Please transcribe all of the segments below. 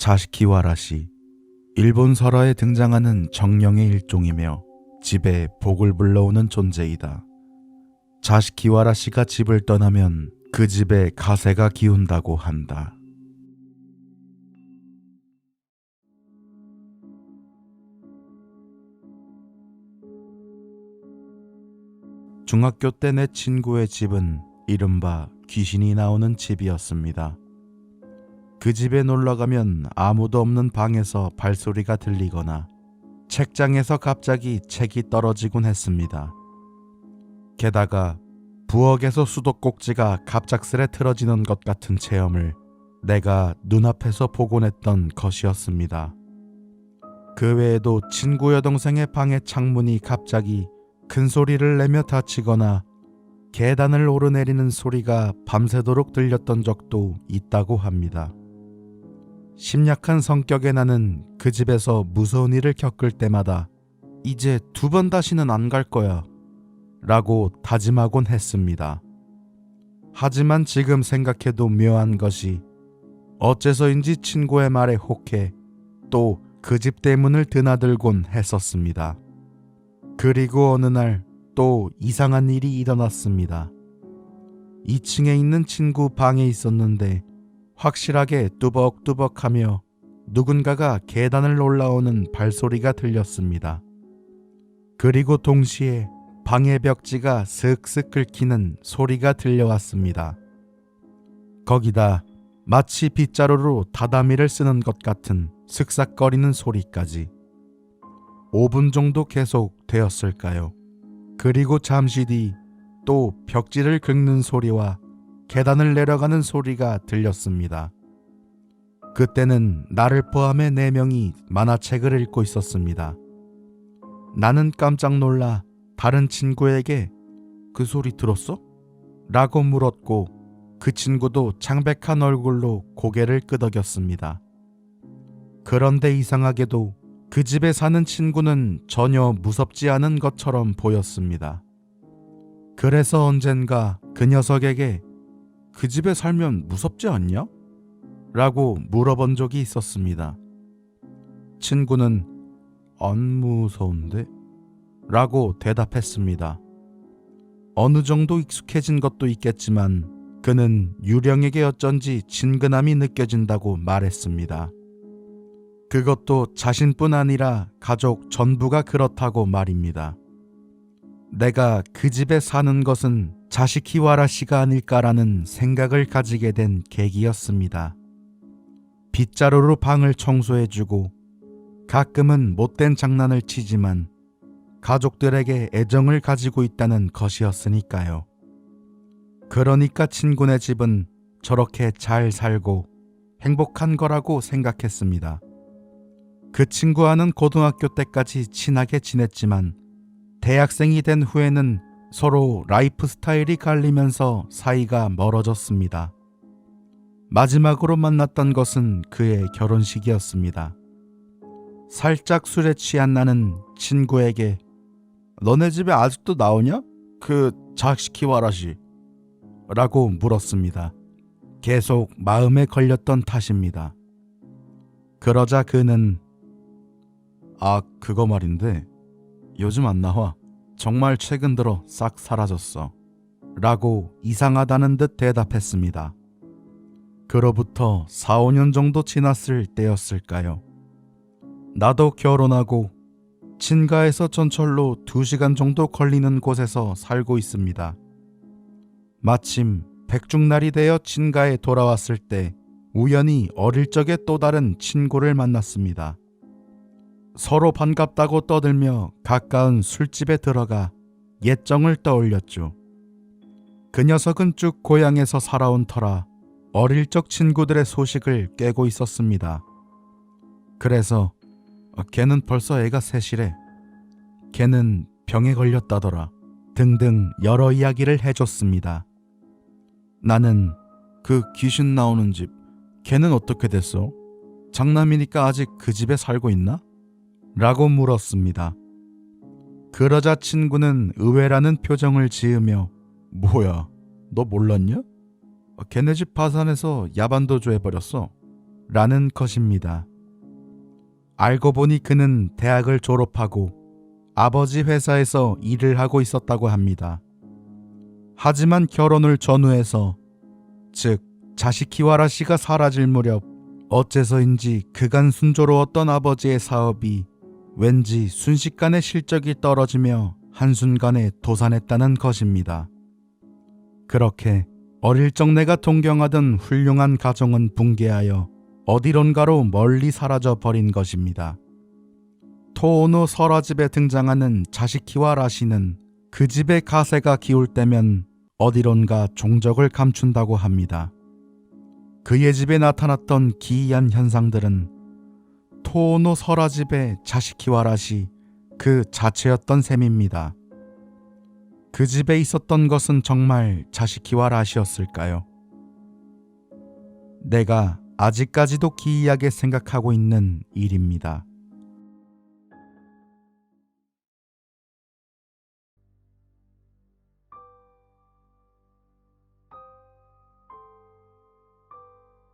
자시키와라시, 일본 설화에 등장하는 정령의 일종이며 집에 복을 불러오는 존재이다. 자시키와라시가 집을 떠나면 그 집에 가세가 기운다고 한다. 중학교 때 내 친구의 집은 이른바 귀신이 나오는 집이었습니다. 그 집에 놀러가면 아무도 없는 방에서 발소리가 들리거나 책장에서 갑자기 책이 떨어지곤 했습니다. 게다가 부엌에서 수도꼭지가 갑작스레 틀어지는 것 같은 체험을 내가 눈앞에서 보곤 했던 것이었습니다. 그 외에도 친구 여동생의 방의 창문이 갑자기 큰 소리를 내며 닫히거나 계단을 오르내리는 소리가 밤새도록 들렸던 적도 있다고 합니다. 심약한 성격의 나는 그 집에서 무서운 일을 겪을 때마다 이제 2번 다시는 안 갈 거야 라고 다짐하곤 했습니다. 하지만 지금 생각해도 묘한 것이 어째서인지 친구의 말에 혹해 또 그 집 대문을 드나들곤 했었습니다. 그리고 어느 날 또 이상한 일이 일어났습니다. 2층에 있는 친구 방에 있었는데 확실하게 뚜벅뚜벅하며 누군가가 계단을 올라오는 발소리가 들렸습니다. 그리고 동시에 방의 벽지가 슥슥 긁히는 소리가 들려왔습니다. 거기다 마치 빗자루로 다다미를 쓰는 것 같은 슥싹거리는 소리까지. 5분 정도 계속 되었을까요? 그리고 잠시 뒤 또 벽지를 긁는 소리와 계단을 내려가는 소리가 들렸습니다. 그때는 나를 포함해 4명이 만화책을 읽고 있었습니다. 나는 깜짝 놀라 다른 친구에게 "그 소리 들었어?" 라고 물었고 그 친구도 창백한 얼굴로 고개를 끄덕였습니다. 그런데 이상하게도 그 집에 사는 친구는 전혀 무섭지 않은 것처럼 보였습니다. 그래서 언젠가 그 녀석에게 "그 집에 살면 무섭지 않냐?" 라고 물어본 적이 있었습니다. 친구는 "안 무서운데?" 라고 대답했습니다. 어느 정도 익숙해진 것도 있겠지만 그는 유령에게 어쩐지 친근함이 느껴진다고 말했습니다. 그것도 자신뿐 아니라 가족 전부가 그렇다고 말입니다. 내가 그 집에 사는 것은 자시키와라시가 아닐까라는 생각을 가지게 된 계기였습니다. 빗자루로 방을 청소해주고 가끔은 못된 장난을 치지만 가족들에게 애정을 가지고 있다는 것이었으니까요. 그러니까 친구네 집은 저렇게 잘 살고 행복한 거라고 생각했습니다. 그 친구와는 고등학교 때까지 친하게 지냈지만 대학생이 된 후에는 서로 라이프 스타일이 갈리면서 사이가 멀어졌습니다. 마지막으로 만났던 것은 그의 결혼식이었습니다. 살짝 술에 취한 나는 친구에게 "너네 집에 아직도 나오냐? 그 자시키와라시" 라고 물었습니다. 계속 마음에 걸렸던 탓입니다. 그러자 그는 그거 말인데 요즘 안 나와. 정말 최근 들어 싹 사라졌어 라고 이상하다는 듯 대답했습니다. 그로부터 4, 5년 정도 지났을 때였을까요? 나도 결혼하고 친가에서 전철로 2시간 정도 걸리는 곳에서 살고 있습니다. 마침 백중날이 되어 친가에 돌아왔을 때 우연히 어릴 적에 또 다른 친구를 만났습니다. 서로 반갑다고 떠들며 가까운 술집에 들어가 옛정을 떠올렸죠. 그 녀석은 쭉 고향에서 살아온 터라 어릴 적 친구들의 소식을 꿰고 있었습니다. 그래서 "걔는 벌써 애가 3이래. 걔는 병에 걸렸다더라" 등등 여러 이야기를 해줬습니다. 나는 "그 귀신 나오는 집, 걔는 어떻게 됐어? 장남이니까 아직 그 집에 살고 있나?" 라고 물었습니다. 그러자 친구는 의외라는 표정을 지으며 "뭐야, 너 몰랐냐? 걔네 집 파산해서 야반도주 해버렸어. 라는 것입니다. 알고 보니 그는 대학을 졸업하고 아버지 회사에서 일을 하고 있었다고 합니다. 하지만 결혼을 전후해서, 즉 자식 키와라 씨가 사라질 무렵 어째서인지 그간 순조로웠던 아버지의 사업이 왠지 순식간에 실적이 떨어지며 한순간에 도산했다는 것입니다. 그렇게 어릴 적 내가 동경하던 훌륭한 가정은 붕괴하여 어디론가로 멀리 사라져 버린 것입니다. 토오노 설화집에 등장하는 자시키와 라시는 그 집의 가세가 기울 때면 어디론가 종적을 감춘다고 합니다. 그의 집에 나타났던 기이한 현상들은 토오노 설화집의 자시키와 라시 그 자체였던 셈입니다. 그 집에 있었던 것은 정말 자시키와 라시였을까요? 내가 아직까지도 기이하게 생각하고 있는 일입니다.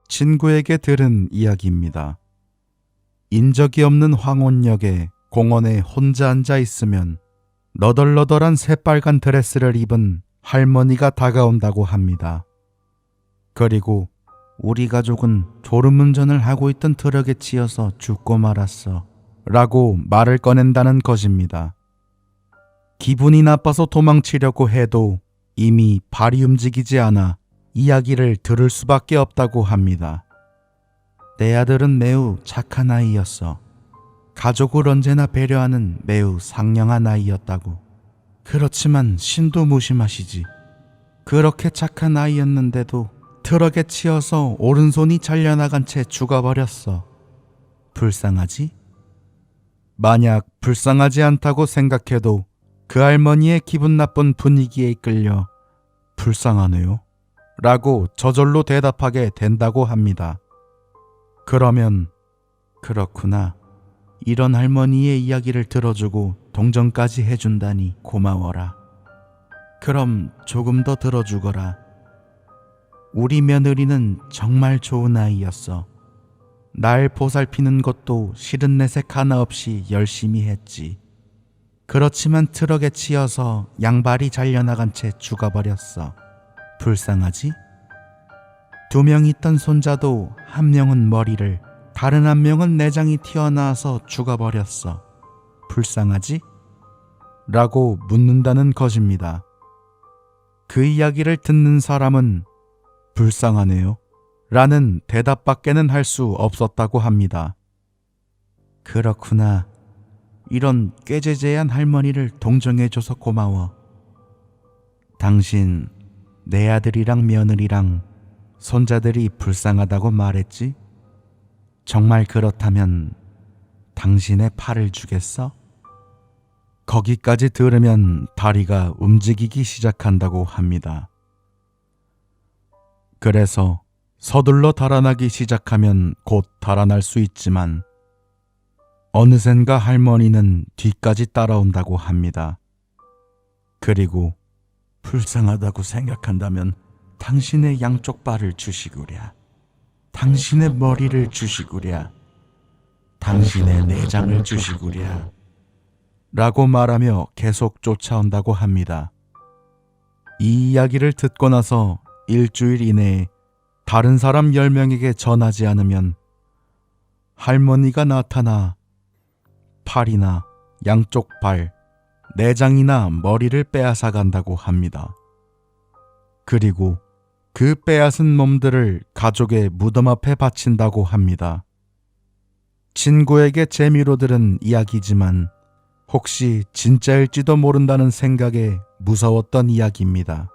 친구에게 들은 이야기입니다. 인적이 없는 황혼역에 공원에 혼자 앉아 있으면 너덜너덜한 새빨간 드레스를 입은 할머니가 다가온다고 합니다. 그리고 우리 가족은 졸음운전을 하고 있던 트럭에 치여서 죽고 말았어 라고 말을 꺼낸다는 것입니다. 기분이 나빠서 도망치려고 해도 이미 발이 움직이지 않아 이야기를 들을 수밖에 없다고 합니다. 내 아들은 매우 착한 아이였어. 가족을 언제나 배려하는 매우 상냥한 아이였다고. 그렇지만 신도 무심하시지. 그렇게 착한 아이였는데도 트럭에 치여서 오른손이 잘려나간 채 죽어버렸어. 불쌍하지? 만약 불쌍하지 않다고 생각해도 그 할머니의 기분 나쁜 분위기에 이끌려 불쌍하네요 라고 저절로 대답하게 된다고 합니다. 그러면 그렇구나. 이런 할머니의 이야기를 들어주고 동정까지 해준다니 고마워라. 그럼 조금 더 들어주거라. 우리 며느리는 정말 좋은 아이였어. 날 보살피는 것도 싫은 내색 하나 없이 열심히 했지. 그렇지만 트럭에 치여서 양발이 잘려나간 채 죽어버렸어. 불쌍하지? 2명 있던 손자도 한 명은 머리를, 다른 한 명은 내장이 튀어나와서 죽어버렸어. 불쌍하지? 라고 묻는다는 것입니다. 그 이야기를 듣는 사람은 불쌍하네요 라는 대답밖에는 할 수 없었다고 합니다. 그렇구나. 이런 꾀죄죄한 할머니를 동정해줘서 고마워. 당신 내 아들이랑 며느리랑 손자들이 불쌍하다고 말했지? 정말 그렇다면 당신의 팔을 주겠어? 거기까지 들으면 다리가 움직이기 시작한다고 합니다. 그래서 서둘러 달아나기 시작하면 곧 달아날 수 있지만 어느샌가 할머니는 뒤까지 따라온다고 합니다. 그리고 불쌍하다고 생각한다면 당신의 양쪽 발을 주시구랴. 당신의 머리를 주시구랴. 당신의 내장을 주시구랴. 라고 말하며 계속 쫓아온다고 합니다. 이 이야기를 듣고 나서 일주일 이내에 다른 사람 10명에게 전하지 않으면 할머니가 나타나 팔이나 양쪽 발, 내장이나 머리를 빼앗아 간다고 합니다. 그리고 그 빼앗은 몸들을 가족의 무덤 앞에 바친다고 합니다. 친구에게 재미로 들은 이야기지만 혹시 진짜일지도 모른다는 생각에 무서웠던 이야기입니다.